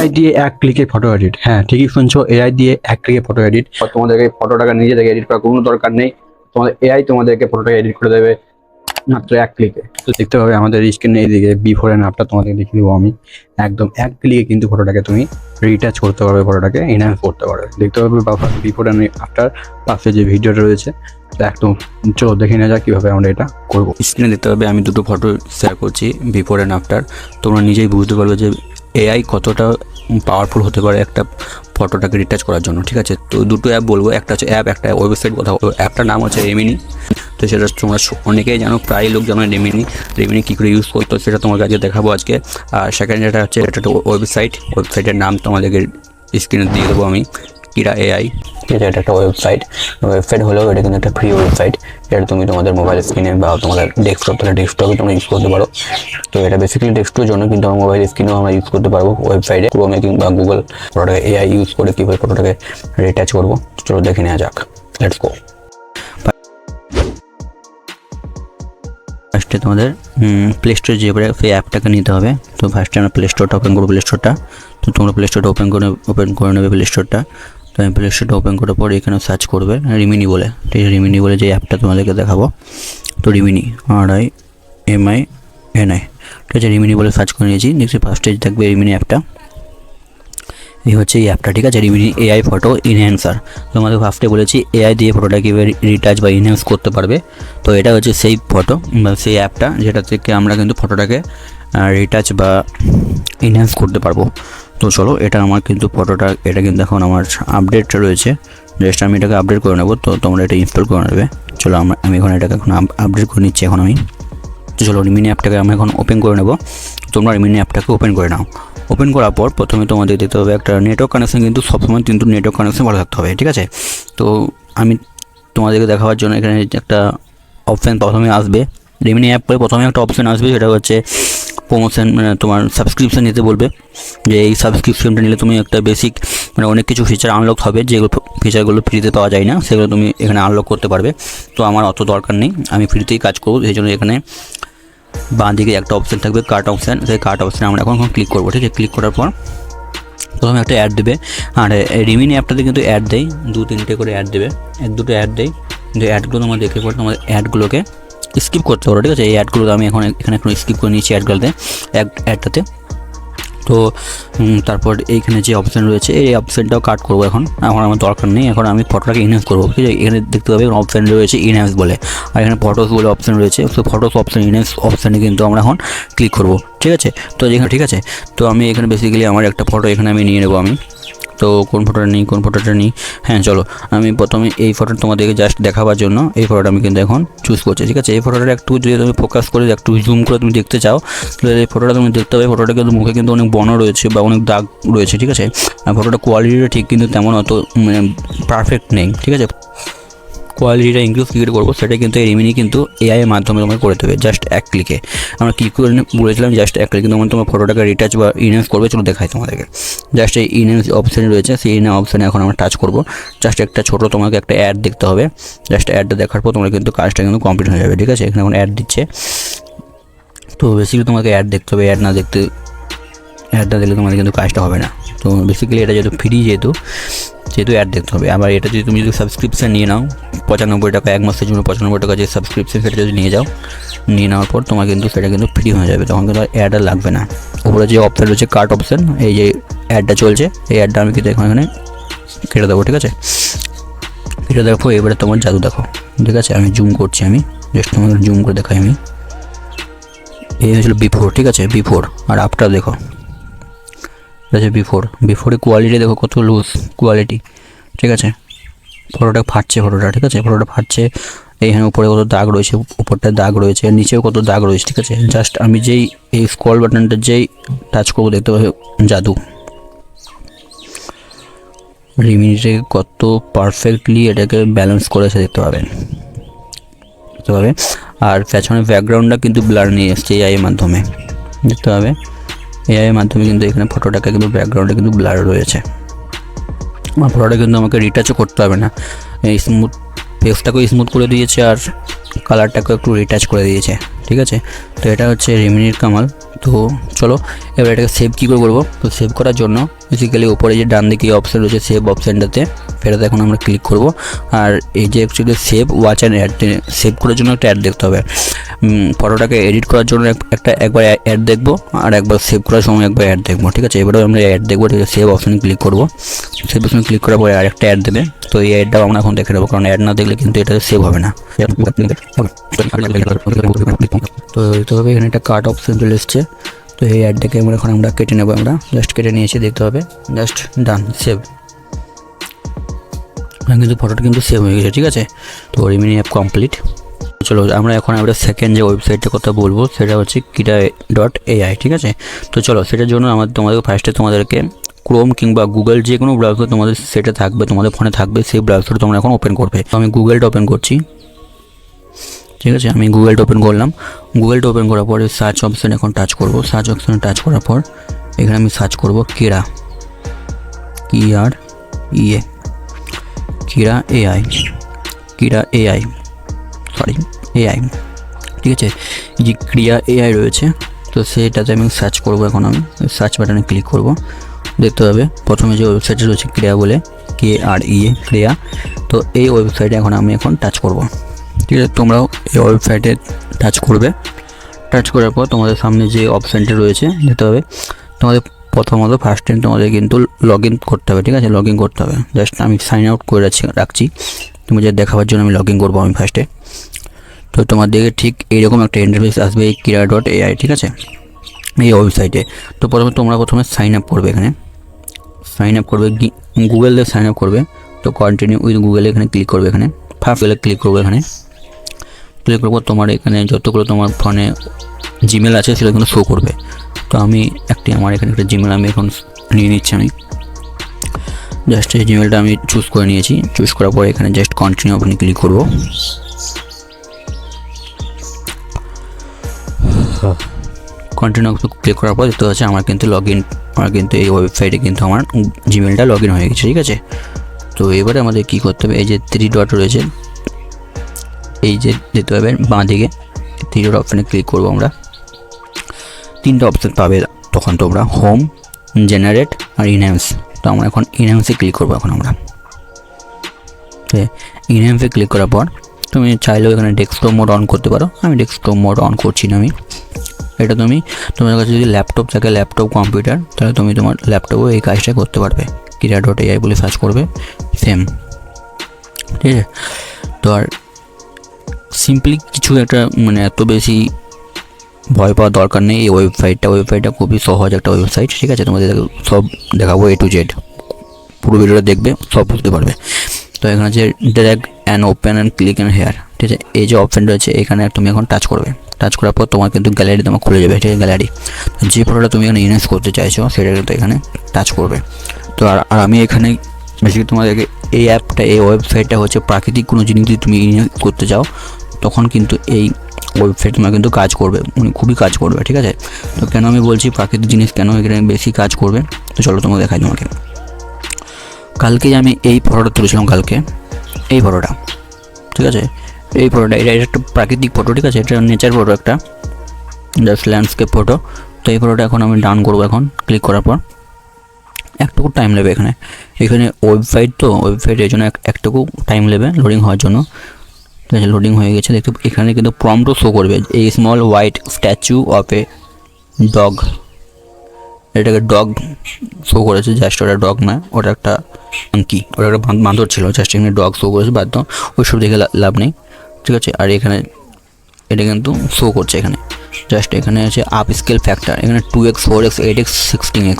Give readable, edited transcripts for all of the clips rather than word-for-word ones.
AI দিয়ে এক ক্লিকে photo edit. হ্যাঁ ঠিকই শুনছো, এআই দিয়ে এক ক্লিকে ফটো এডিট। তোমাদেরকে ফটোটাকে নিজে থেকে এডিট করার কোনো দরকার নেই, তোমাদের এআই তোমাদেরকে ফটোটাকে এডিট করে দেবে মাত্র এক ক্লিকে। তো দেখতে পাবে আমাদের স্ক্রিনে এইদিকে বিফোর এন্ড আফটার তোমাদের দেখিয়ে দেবো আমি। একদম এক ক্লিকে কিন্তু ফটোটাকে তুমি রিটাচ করতে পারবে, ফটোটাকে এনহ্যান্স করতে পারবে। দেখতে পাবে বিফোর এন্ড আফটার পাশে যে ভিডিওটা রয়েছে, তো একদম চলো দেখে নেওয়া যাক কীভাবে আমরা এটা করবো। স্ক্রিনে দেখতে পাবে আমি দুটো ফটো শেয়ার করছি, বিফোর অ্যান্ড আফটার। তোমরা নিজেই বুঝতে পারবে যে এআই কতটা পাওয়ারফুল হতে পারে একটা ফটোটাকে রিটাচ করার জন্য। ঠিক আছে, তো দুটো অ্যাপ বলবো, একটা হচ্ছে অ্যাপ, একটা ওয়েবসাইট। কথা অ্যাপটার নাম হচ্ছে রেমিনি। তো সেটা তোমরা অনেকেই জানো, প্রায় লোক জানো রেমিনি কী করে ইউজ করতো, সেটা তোমাকে আজকে দেখাবো আজকে। আর সেকেন্ড যেটা হচ্ছে, এটা একটা ওয়েবসাইটের নাম তোমাদেরকে স্ক্রিনে দিয়ে দেবো আমি, কিরা এআই। ঠিক আছে, এটা একটা ওয়েবসাইট হলেও এটা কিন্তু একটা ফ্রি ওয়েবসাইট। এটা তুমি তোমাদের মোবাইল স্ক্রিনে বা তোমাদের ডেস্কটপে তোমরা ইউজ করতে পারো। তো এটা বেসিক্যালি ডেস্কটপের জন্য, কিন্তু আমার মোবাইল স্ক্রিনেও আমরা ইউজ করতে পারবো ওয়েবসাইটে। ক্রোমে কিংবা গুগল ফটোটাকে এআই ইউজ করে কীভাবে ফটোটাকে রিটাচ করবো, চলো দেখে নেওয়া যাক। Let's go. ফার্স্টে তোমাদের প্লে স্টোরে যে সেই অ্যাপটাকে নিতে হবে। তো ফার্স্টে আমরা প্লে স্টোরটা ওপেন করবো। তো তোমরা প্লে স্টোরটা ওপেন করে নেবে প্লে স্টোরটা। তো আমি প্লে স্টোরটা ওপেন করার পর এখানে সার্চ করবে রিমিনি বলে। ঠিক আছে, রিমিনি বলে যে অ্যাপটা তোমাদেরকে দেখাবো। তো রিমিনি RIMINI, ঠিক আছে, রিমিনি বলে সার্চ করে নিয়েছি। দেখছি ফার্স্টে থাকবে রিমিনি অ্যাপটা। এই হচ্ছে এই অ্যাপটা। ঠিক আছে, রিমিনি এআই ফটো ইনহ্যান্সার। তোমাদের ফার্স্টে বলেছি এআই দিয়ে ফটোটা কীভাবে রিটাচ বা ইনহ্যান্স করতে পারবে। তো এটা হচ্ছে সেই ফটো বা সেই অ্যাপটা যেটা থেকে আমরা কিন্তু ফটোটাকে রিটাচ বা ইনহ্যান্স করতে পারবো। তো চলো, এটা আমার কিন্তু ফটোটা, এটা কিন্তু এখন আমার আপডেট রয়েছে, জাস্ট আমি এটাকে আপডেট করে নেবো। তো তোমরা এটা ইনস্টল করে নেবে। চলো আমি এখন এটাকে এখন আপডেট করে নিচ্ছি এখন আমি। তো চলো রিমিনি অ্যাপটাকে আমি এখন ওপেন করে নেবো। তোমরা রিমিনি অ্যাপটাকে ওপেন করে নাও। ওপেন করার পর প্রথমে তোমাদের দিতে হবে একটা নেটওয়ার্ক কানেকশন, কিন্তু সবসময় কিন্তু নেটওয়ার্ক কানেকশন ভালো থাকতে হবে। ঠিক আছে, তো আমি তোমাদেরকে দেখাবার জন্য এখানে একটা অপশান প্রথমে আসবে, রিমিনি অ্যাপ করে প্রথমে একটা অপশান আসবে, সেটা হচ্ছে প্রমোশন, মানে তোমার সাবস্ক্রিপশান নিতে বলবে। যে এই সাবস্ক্রিপশনটা নিলে তুমি একটা বেসিক অনেক কিছু ফিচার আনলক হবে, যেগুলো ফিচারগুলো ফ্রিতে পাওয়া যায় না, সেগুলো তুমি এখানে আনলক করতে পারবে। তো আমার অত দরকার নেই, আমি ফ্রিতেই কাজ করবো। সেই জন্য এখানে বাঁ দিকে একটা অপশান থাকবে কার্ট অপশান, সেই কার্ট অপশানে আমরা এখন ক্লিক করবো। ঠিক আছে, ক্লিক করার পর প্রথমে একটা অ্যাড দেবে। আর রিমিনি অ্যাপটাতে কিন্তু অ্যাড দেয়, 2-3টে করে অ্যাড দেবে, 1-2টো অ্যাড দেয়। কিন্তু অ্যাডগুলো তোমরা দেখে পরে তোমাদের অ্যাডগুলোকে স্কিপ করতে পারো। ঠিক আছে, এই অ্যাডগুলো আমি এখানে একটু স্কিপ করে নিয়েছি অ্যাডটাতে। তো তারপর এইখানে যে অপশান রয়েছে এই অপশানটাও কাট করবো এখন আমার দরকার নেই। এখন আমি ফটোটাকে ইনহ্যান্স করবো। ঠিক আছে, এখানে দেখতে পাবে অপশান রয়েছে ইনহ্যান্স বলে, আর এখানে ফটোস বলে অপশান রয়েছে। তো ফটোস অপশান, ইনহ্যান্স অপশানে কিন্তু আমরা এখন ক্লিক করবো। ঠিক আছে, তো যেখানে ঠিক আছে, তো আমি এখানে বেসিক্যালি আমার একটা ফটো এখানে আমি নিয়ে নেবো আমি। তো কোন ফটোটা নিই, হ্যাঁ চলো আমি প্রথমে এই ফটোটা তোমাদেরকে জাস্ট দেখাবার জন্য এই ফটোটা আমি কিন্তু এখন চুজ করছি। ঠিক আছে, এই ফটোটা একটু যদি তুমি ফোকাস করে একটু জুম করে তুমি দেখতে চাও, তাহলে এই ফটোটা তুমি দেখতে পাবে। ফটোটা কিন্তু মুখে কিন্তু অনেক বর্ণ রয়েছে বা অনেক দাগ রয়েছে। ঠিক আছে, আর ফটোটা কোয়ালিটিটা ঠিক কিন্তু তেমন অত পারফেক্ট নেই। ঠিক আছে, কোয়ালিটিটা ইনক্রিজ কী করে করবো সেটা কিন্তু এই রিমিনি কিন্তু এআই এর মাধ্যমে তোমাকে করে দেবে, জাস্ট এক ক্লিকে। আমরা কী করে বলেছিলাম, জাস্ট এক ক্লিকে তোমার ফটোটাকে রিটাচ বা ইনহ্যান্স করবে। চলো দেখাই তোমাদেরকে। জাস্ট এই ইনহ্যান্স অপশান রয়েছে, সেই ইনহ্যান্স অপশানে এখন আমরা টাচ করবো। জাস্ট একটা ছোটো তোমাকে একটা অ্যাড দেখতে হবে, জাস্ট অ্যাডটা দেখার পর তোমার কিন্তু কাজটা কিন্তু কমপ্লিট হয়ে যাবে। ঠিক আছে, এখানে এখন অ্যাড দিচ্ছে। তো বেসিক্যালি তোমাকে অ্যাড দেখতে হবে, অ্যাড না দিলে তোমাদের কিন্তু কাজটা হবে না। তো বেসিক্যালি এটা যেহেতু ফ্রি, যেহেতু অ্যাড দেখতে হবে। আবার এটা যদি তুমি সাবস্ক্রিপশান নিয়ে নাও 95 টাকা, 1 মাসের জন্য 95 টাকা যে সাবস্ক্রিপশান, সেটা যদি নিয়ে নেওয়ার পর তোমার কিন্তু সেটা কিন্তু ফ্রি হয়ে যাবে, তখন কিন্তু অ্যাড আর লাগবে না। উপরে যে অপশান রয়েছে কার্ট অপশান, এই যে অ্যাডটা চলছে, এই অ্যাডটা আমি কিন্তু এখানে কেটে দেবো। ঠিক আছে, কেটে দেখো, এবারে তোমার জাদু দেখো। ঠিক আছে, আমি জুম করছি, আমি জাস্ট তোমাদের জুম করে দেখাই আমি। এই হয়েছিল বিফোর। ঠিক আছে, বিফোর আর আফটার দেখো। ঠিক আছে, বিফোরে কোয়ালিটি দেখো কত লুজ কোয়ালিটি। ঠিক আছে, ফটোটা ফাটছে। ঠিক আছে, ফটোটা ফাটছে। এইখানে উপরে কত দাগ রয়েছে, উপরটা দাগ রয়েছে, নিচেও কত দাগ রয়েছে। ঠিক আছে, জাস্ট আমি যেই এই স্ক্রল বাটনটা যেই টাচ করবো, দেখতে পাবে জাদু। রিমিনিতে কত পারফেক্টলি এটাকে ব্যালেন্স করেছে দেখতে পাবে। আর পেছনের ব্যাকগ্রাউন্ডটা কিন্তু ব্লার নিয়ে এসছে এআই এর মাধ্যমে, দেখতে পাবে। এআই এর মাধ্যমে কিন্তু এখানে ফটোটাকে কিন্তু ব্যাকগ্রাউন্ডে কিন্তু ব্লার রয়েছে। আমার ফটোটা কিন্তু আমাকে রিটাচও করতে হবে না, এই ফেসটাকেও স্মুথ করে দিয়েছে আর কালারটাকেও একটু রিটাচ করে দিয়েছে। ঠিক আছে। তো এটা হচ্ছে রিমিনির কামাল। তো চলো এবার এটাকে সেভ কী করে করবো। তো সেভ করার জন্য বেসিক্যালি উপরে যে ডান দিকে অপশান রয়েছে সেভ অপশানটাতে, সেটাতে এখন আমরা ক্লিক করব। আর এই যে actually save watch and add, save করার জন্য একটা অ্যাড দেখতে হবে, ফটোটাকে এডিট করার জন্য একবার অ্যাড দেখবো, আর একবার সেভ করার সময় একবার অ্যাড দেখবো, ঠিক আছে। এবারে আমরা অ্যাড দেখবো, ঠিক আছে। সেভ অপশানে ক্লিক করবো, সেভ অপশানে ক্লিক করার পরে আরেকটা অ্যাড দেবে। তো এই অ্যাডটাও আমরা এখন দেখে নেবো, কারণ অ্যাড না দেখলে কিন্তু এটা সেভ হবে না। তো এইভাবে এখানে একটা কাট অপশান চলে এসছে। তো এই অ্যাডটাকে এখন আমরা কেটে নেবো, আমরা জাস্ট কেটে নিয়েছি, দেখতে হবে, জাস্ট ডান সেভ। কিন্তু ফটোটা কিন্তু সেভ হয়ে গেছে, ঠিক আছে। তো রিমিনি অ্যাপ কমপ্লিট। চলো আমরা এখন সেকেন্ড যে ওয়েবসাইটটার কথা বলবো সেটা হচ্ছে Kira.ai, ঠিক আছে। তো চলো সেটার জন্য তোমাদের ফার্স্টে তোমাদেরকে ক্রোম কিংবা গুগল যে কোনো ব্রাউজার তোমাদের সেটা থাকবে, তোমাদের ফোনে থাকবে, সেই ব্রাউজার তোমরা এখন ওপেন করবে। তো আমি গুগলটা ওপেন করছি, ঠিক আছে। আমি গুগলটা ওপেন করলাম। গুগলটা ওপেন করার পরে সার্চ অপশানে এখন টাচ করব। সার্চ অপশানে টাচ করার পর এখানে আমি সার্চ করব Kira, Kira.ai, ঠিক আছে। যে Kira.ai রয়েছে, তো সেটাতে আমি সার্চ করব। এখন আমি সার্চ বাটনে ক্লিক করব, দেখতে হবে প্রথমে যে ওয়েবসাইটটা রয়েছে Kira বলে, Kira। তো এই ওয়েবসাইটে আমি এখন টাচ করব, ঠিক আছে। তোমরাও এই ওয়েবসাইটে টাচ করবে। টাচ করার পর তোমাদের সামনে যে অপশানটা রয়েছে দেখতে হবে। তোমাদের প্রথমত ফার্স্ট টাইম তোমাদের কিন্তু লগ ইন করতে হবে, ঠিক আছে। লগ ইন করতে হবে, জাস্ট আমি সাইন আউট করে রাখছি তোমাদের দেখাবার জন্য। আমি লগ ইন করবো আমি ফার্স্টে। তো তোমাদের ঠিক এইরকম একটা ইন্টারফেস আসবে এই Kira.ai, ঠিক আছে, এই ওয়েবসাইটে। তো প্রথমে সাইন আপ করবে, এখানে সাইন আপ করবে, গুগল দিয়ে সাইন আপ করবে। তো কন্টিনিউ উইথ গুগলে এখানে ক্লিক করবে, এখানে ফার্স্ট গুগলে ক্লিক করবে। এখানে ক্লিক করবো, তোমার এখানে যতগুলো তোমার ফোনে জিমেল আছে সেটা কিন্তু শো করবে। তো আমি আমার এখানে একটা জিমেল আমি এখন নিয়ে নিচ্ছি। আমি জাস্ট এই জিমেলটা আমি চুজ করে নিয়েছি। চুজ করার পরে এখানে জাস্ট কন্টিনিউ আপনি ক্লিক করবো। কন্টিনিউ ক্লিক করার পর দেখতে পাচ্ছি আমার কিন্তু এই ওয়েবসাইটে কিন্তু আমার জিমেলটা লগ ইন হয়ে গেছে, ঠিক আছে। তো এবারে আমাদের কী করতে হবে, এই যে 3 ডট রয়েছে, এই যে দেখতে পাবেন বাঁ দিকে 3 ডট অপশানে ক্লিক করবো। আমরা 3টা অপশান পাবে তখন তোমরা, হোম, জেনারেট আর ইনহ্যান্স। তো আমরা এখন ইনহ্যান্সে ক্লিক করবো। এখন আমরা ইনহ্যান্সে ক্লিক করার পর তুমি চাইলেও এখানে ডেস্কটপ মোড অন করতে পারো। আমি ডেস্কটপ মোড অন করছি না। এটা তোমার কাছে যদি ল্যাপটপ থাকে, ল্যাপটপ কম্পিউটার, তাহলে তুমি তোমার ল্যাপটপেও এই কাজটা করতে পারবে। Kira.ai বলে সার্চ করবে, সেম, ঠিক আছে। তো আর সিম্পলি কিছু একটা এত বেশি ভয় পাওয়ার দরকার নেই। এই ওয়েবসাইটটা খুবই সহজ একটা ওয়েবসাইট, ঠিক আছে। তোমাদের সব দেখাবো A to Z, পুরো ভিডিওটা দেখবে, সব বুঝতে পারবে। তো এখানে যে drag and open and click and here, ঠিক আছে, এই যে অপশানটা রয়েছে এখানে তুমি এখন টাচ করবে। টাচ করার পর তোমার কিন্তু গ্যালারি তোমার খুলে যাবে, ঠিক আছে। গ্যালারি যে ফটোটা তুমি এখানে ইনহ্যান্স করতে চাইছো সেটা কিন্তু এখানে টাচ করবে। তো আর আমি এখানে বেসিক্যালি তোমাদেরকে এই ওয়েবসাইটটা হচ্ছে প্রাকৃতিক কোনো জিনিস যদি তুমি ইনহ্যান্স করতে চাও তখন কিন্তু এই ওয়েবসাইট তোমার কিন্তু কাজ করবে, খুবই কাজ করবে, ঠিক আছে। তো কেন আমি বলছি প্রাকৃতিক জিনিস কেন এখানে বেশি কাজ করবে, তো চলো তোমাকে দেখাই। তোমাকে কালকে আমি এই ফটোটা তুলেছিলাম, কালকে এই ফটোটা, ঠিক আছে। এই ফটোটা এটা একটা প্রাকৃতিক ফটো, ঠিক আছে। এটা নেচার ফটো, একটা জাস্ট ল্যান্ডস্কেপ ফটো। তো এই ফটোটা এখন আমি ডান করবো। এখন ক্লিক করার পর একটুকু টাইম নেবে এখানে ওয়েবসাইট, তো ওয়েবসাইট এই জন্য একটুকু টাইম নেবে লোডিং হওয়ার জন্য, ঠিক আছে। লোডিং হয়ে গেছে, দেখতে এখানে কিন্তু প্রম্পটও শো করবে, এই small white statue of a dog. এটাকে ডগ শো করেছে, জাস্ট ওটা ডগ না, ওটা একটা মাঙ্কি, ওটা একটা বাঁদর ছিল, জাস্ট এখানে ডগ শো করেছে, বাদ দাও ওইসব দেখে লাভ নেই, ঠিক আছে। আর এখানে এটা কিন্তু শো করছে, এখানে জাস্ট এখানে আছে আপ স্কেল ফ্যাক্টর, এখানে 2x 4x 8x 16x।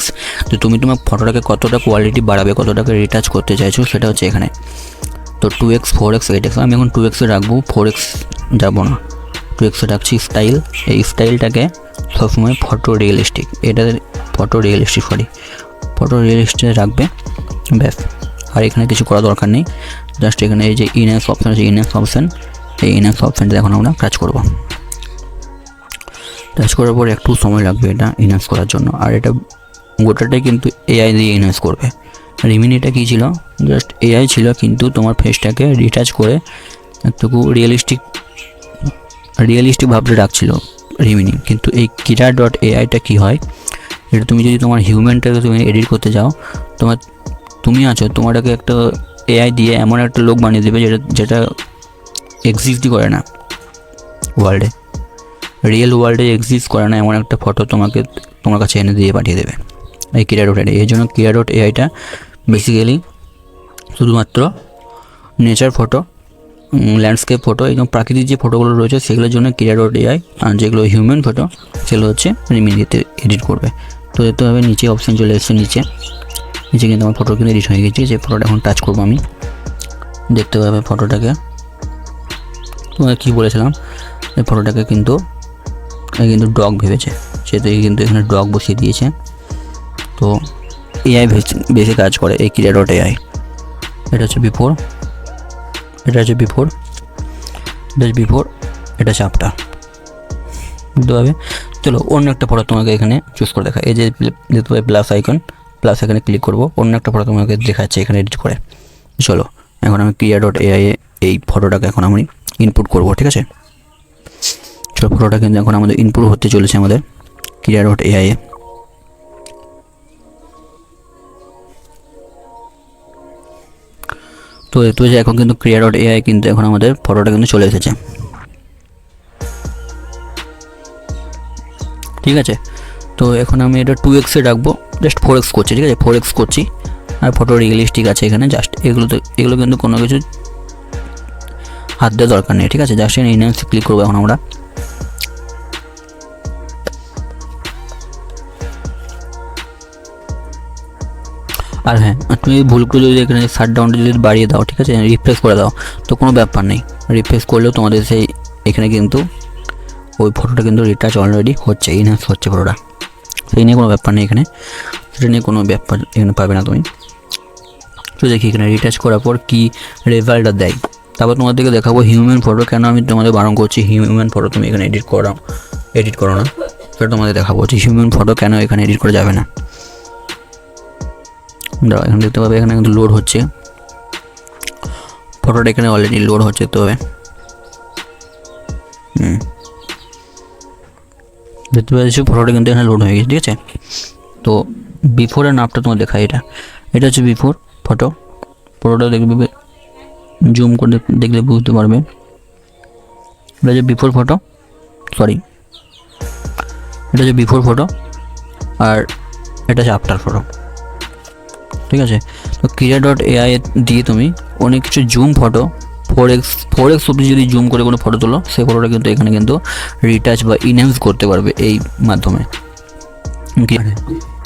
তো তুমি তোমার ফটোটাকে কতটা কোয়ালিটি বাড়াবে, কতটাকে রিটাচ করতে চাইছো সেটা হচ্ছে এখানে। তো 2x 4x 8x, আমি এখন 2x-এ রাখবো, 4x যাবো না, 2x-এ রাখছি। স্টাইল, এই স্টাইলটাকে সবসময় ফটো রিয়েলিস্টিক রাখবে, ব্যাস। আর এখানে কিছু করা দরকার নেই, জাস্ট এখানে এই যে ইনহ্যান্স অপশান আছে, এই ইনহ্যান্স অপশানটা এখন আমরা কাজ করবো। টাচ করার পর একটু সময় লাগবে এটা ইনহ্যান্স করার জন্য। আর এটা গোটাটাই কিন্তু এআই দিয়ে ইনহ্যান্স করবে। রিমিনিটা কী ছিল, জাস্ট এআই ছিল, কিন্তু তোমার ফেসটাকে রিটাচ করে একটু রিয়েলিস্টিক রিয়েলিস্টিক ভাবতে রাখছিল রিমিনি, কিন্তু এই কিরা ডট এআইটা কী হয়, এটা তুমি যদি তোমার হিউম্যানটাকে তুমি এডিট করতে যাও, তুমি আছো, তোমারটাকে একটা এআই দিয়ে এমন একটা লোক বানিয়ে দেবে যেটা এক্সিস্টই করে না ওয়ার্ল্ডে, রিয়েল ওয়ার্ল্ডে এক্সিস্ট করে না এমন একটা ফটো তোমার কাছে এনে দিয়ে পাঠিয়ে দেবে এই কিরা ডট এআই। এই জন্য কিরা ডট এআইটা বেসিক্যালি শুধুমাত্র নেচার ফটো, ল্যান্ডস্কেপ ফটো, একদম প্রাকৃতিক যে ফটোগুলো রয়েছে সেগুলোর জন্য কিরা ডট এআই, আর যেগুলো হিউম্যান ফটো সেগুলো হচ্ছে রিমিনিতে এডিট করবে। তো দেখতে হবে নিচে অপশান চলে এসেছে, নিচে কিন্তু আমার ফটো কিন্তু এডিট হয়ে গেছে। যে ফটোটা এখন টাচ করবো আমি, দেখতে পাবে ফটোটাকে, তোমাকে কী বলেছিলাম, এই ফটোটাকে কিন্তু ডগ ভেবেছে, সেহেতু কিন্তু এখানে ডগ বসিয়ে দিয়েছে। তো এআই বেশি কাজ করে এই কিরা ডট এআই। এটা হচ্ছে বিফোর, এটা হচ্ছে বিফোর, এটা হচ্ছে আফটার, বুঝতে পারবে। চলো অন্য একটা ফটো তোমাকে এখানে চুজ করে দেখা, এই যে দেখতে পাবে প্লাস আইকন, প্লাস এখানে ক্লিক করবো, অন্য একটা ফটো তোমাকে দেখাচ্ছে এখানে এডিট করে। চলো এখন আমি কিরা ডট এআই এই ফটোটাকে এখন আমি ইনপুট করবো, ঠিক আছে। চলো ফটোটা কিন্তু এখন আমাদের ইনপুট হতে চলেছে আমাদের কিরা ডট এআই এ। তো দেখতে পাচ্ছি এখন কিন্তু কিরা ডট এআই কিন্তু এখন আমাদের ফটোটা কিন্তু চলে এসেছে, ঠিক আছে। তো এখন আমি এটা 2x-এ রাখবো, জাস্ট 4x করছি, ঠিক আছে, 4x করছি। আর ফটো রিয়েলিস্টিক আছে এখানে, জাস্ট এগুলো কিন্তু কোনো কিছু হাত দেওয়ার দরকার নেই, ঠিক আছে। জাস্ট ইনহ্যান্সে ক্লিক করবো এখন আমরা। আর হ্যাঁ, তুমি ভুল করে যদি এখানে শাটডাউনটা যদি বাড়িয়ে দাও, ঠিক আছে, রিফ্রেশ করে দাও, তো কোনো ব্যাপার নেই, রিফ্রেশ করলেও তোমাদের সেই এখানে কিন্তু ওই ফটোটা কিন্তু রিটাচ অলরেডি হচ্ছে, ইনহ্যান্স হচ্ছে ফটোটা, সেই নিয়ে কোনো ব্যাপার নেই এখানে, সেটা নিয়ে কোনো ব্যাপার এখানে পাবে না তুমি। তো দেখি এখানে রিটাচ করার পর কী রেজাল্টটা দেয়। তারপর তোমাদেরকে দেখাবো হিউম্যান ফটো, কেন আমি তোমাদের বারণ করছি হিউম্যান ফটো তুমি এখানে এডিট করো না, সেটা তোমাদের দেখাবো যে হিউম্যান ফটো কেন এখানে এডিট করা যাবে না। দাও, এখানে দেখতে পাবে এখানে কিন্তু লোড হচ্ছে ফটোটা, এখানে অলরেডি লোড হচ্ছে। তো দেখতে পাচ্ছি ফটোটা কিন্তু এখানে লোড হয়ে গেছে, ঠিক আছে। তো বিফোর অ্যান্ড আফটার তোমার দেখা, এটা হচ্ছে বিফোর ফটোটা দেখবে, জুম করে দেখলে বুঝতে পারবে। এটা হচ্ছে বিফোর ফটো, এটা হচ্ছে বিফোর ফটো, আর এটা হচ্ছে আফটার ফটো, ঠিক আছে। তো কিরা ডট এআই দিয়ে তুমি অনেক কিছু জুম ফটো 4x অবধি যদি জুম করে কোনো ফটো তোলো, সেই ফটোটা কিন্তু এখানে কিন্তু রিটাচ বা ইনহ্যান্স করতে পারবে এই মাধ্যমে।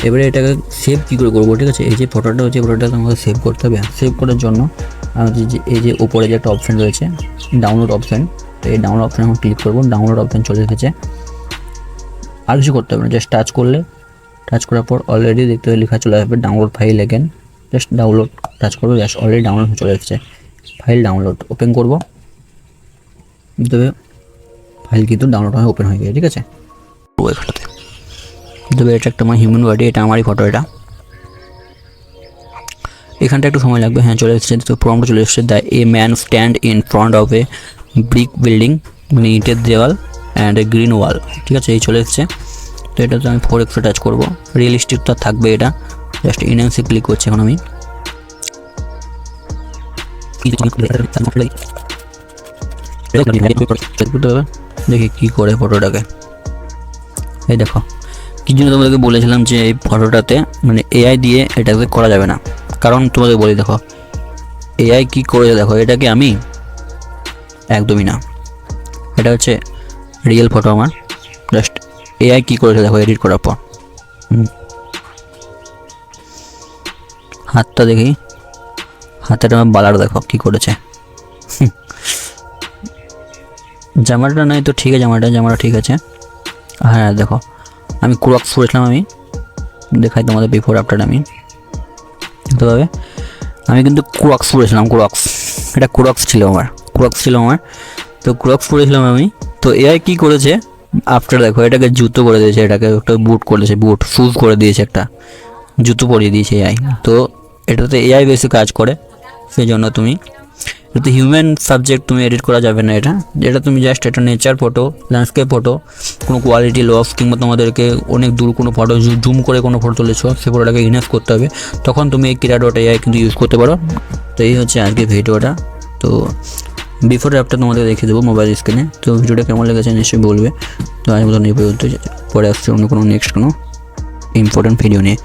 এবারে এটাকে সেভ কী করে করবো, ঠিক আছে। এই যে ফটোটা হচ্ছে, ফটোটা তোমাকে সেভ করতে হবে। সেভ করার জন্য এই যে উপরে যে একটা অপশান রয়েছে ডাউনলোড অপশান, তো এই ডাউনলোড অপশানে আমি ক্লিক করবো, ডাউনলোড অপশান চলে এসেছে। আর কিছু করতে হবে না, জাস্ট টাচ করার পর অলরেডি দেখতে লেখা চলে আসবে download file again, just download touch করবো, জাস্ট অলরেডি ডাউনলোড চলে এসেছে। ফাইল ডাউনলোড ওপেন করবো, তবে ফাইল কিন্তু ডাউনলোড হয়ে ওপেন হয়ে গেছে, ঠিক আছে। ওই ফটোতে তবে এটা একটা আমার হিউম্যান বডি, এটা আমারই ফটো, এটা এখানটা একটু সময় লাগবে। হ্যাঁ চলে এসেছে, তো প্রম্পট চলে এসেছে, the a man stand in front of A brick building, মানে ইটের দেওয়াল অ্যান্ড এ গ্রিন ওয়াল, ঠিক আছে, এই চলে এসেছে। তো এটা তো আমি 4x-এ টাচ করবো, রিয়েলিস্টিক তো থাকবে, এটা জাস্ট ইনহ্যান্সে ক্লিক করছি এখন আমি। দেখি কী করে ফটোটাকে, এই দেখো কি জন্য তোমাদেরকে বলেছিলাম যে এই ফটোটাতে মানে এআই দিয়ে এটাকে করা যাবে না, কারণ তোমাদের বলি দেখো এআই কি করেছে দেখো, এটাকে আমি একদমই না, এটা হচ্ছে রিয়েল ফটো আমার, জাস্ট এআই কি করেছে দেখো এডিট করার পর। হাতটা দেখি, হাতের আমার বালার দেখো কি করেছে, জামাটা নাই তো ঠিক আছে, জামাটা ঠিক আছে। হ্যাঁ দেখো আমি ক্রক্স পরেছিলাম, আমি দেখাই তোমাদের বিফোর আফটার, আমি দেখতে পাবে আমি কিন্তু ক্রক্স পরেছিলাম, এটা ক্রক্স ছিল আমার, তো ক্রক্স পরেছিলাম আমি। তো এআই কি করেছে আফটার দেখো, এটাকে জুতো করে দিয়েছে, এটাকে একটা বুট করে দিয়েছে, শুজ করে দিয়েছে, একটা জুতো পরিয়ে দিয়েছে এআই। তো এটাতে এআই বেশি কাজ করে, সেই জন্য তুমি কিন্তু হিউম্যান সাবজেক্ট তুমি এডিট করা যাবে না। এটা তুমি জাস্ট এটা নেচার ফটো, ল্যান্ডস্কেপ ফটো, কোনো কোয়ালিটি লস কিংবা তোমাদেরকে অনেক দূর কোনো ফটো জুম করে কোনো ফটো তুলেছো সেই ফটোটাকে ইনহ্যান্স করতে হবে, তখন তুমি এই Kira.ai কিন্তু ইউজ করতে পারো। তো এই হচ্ছে আজকে ভিডিওটা। তো বিফোর অ্যাপটা তোমাদের দেখিয়ে দেবো মোবাইল স্ক্রিনে। তো ভিডিওটা কেমন লেগেছে নিশ্চয়ই বলবে। তো আজ মতন এই পর্যন্ত, পরে আসছে অন্য কোনো নেক্সট কোনো ইম্পর্টেন্ট ভিডিও নিয়ে।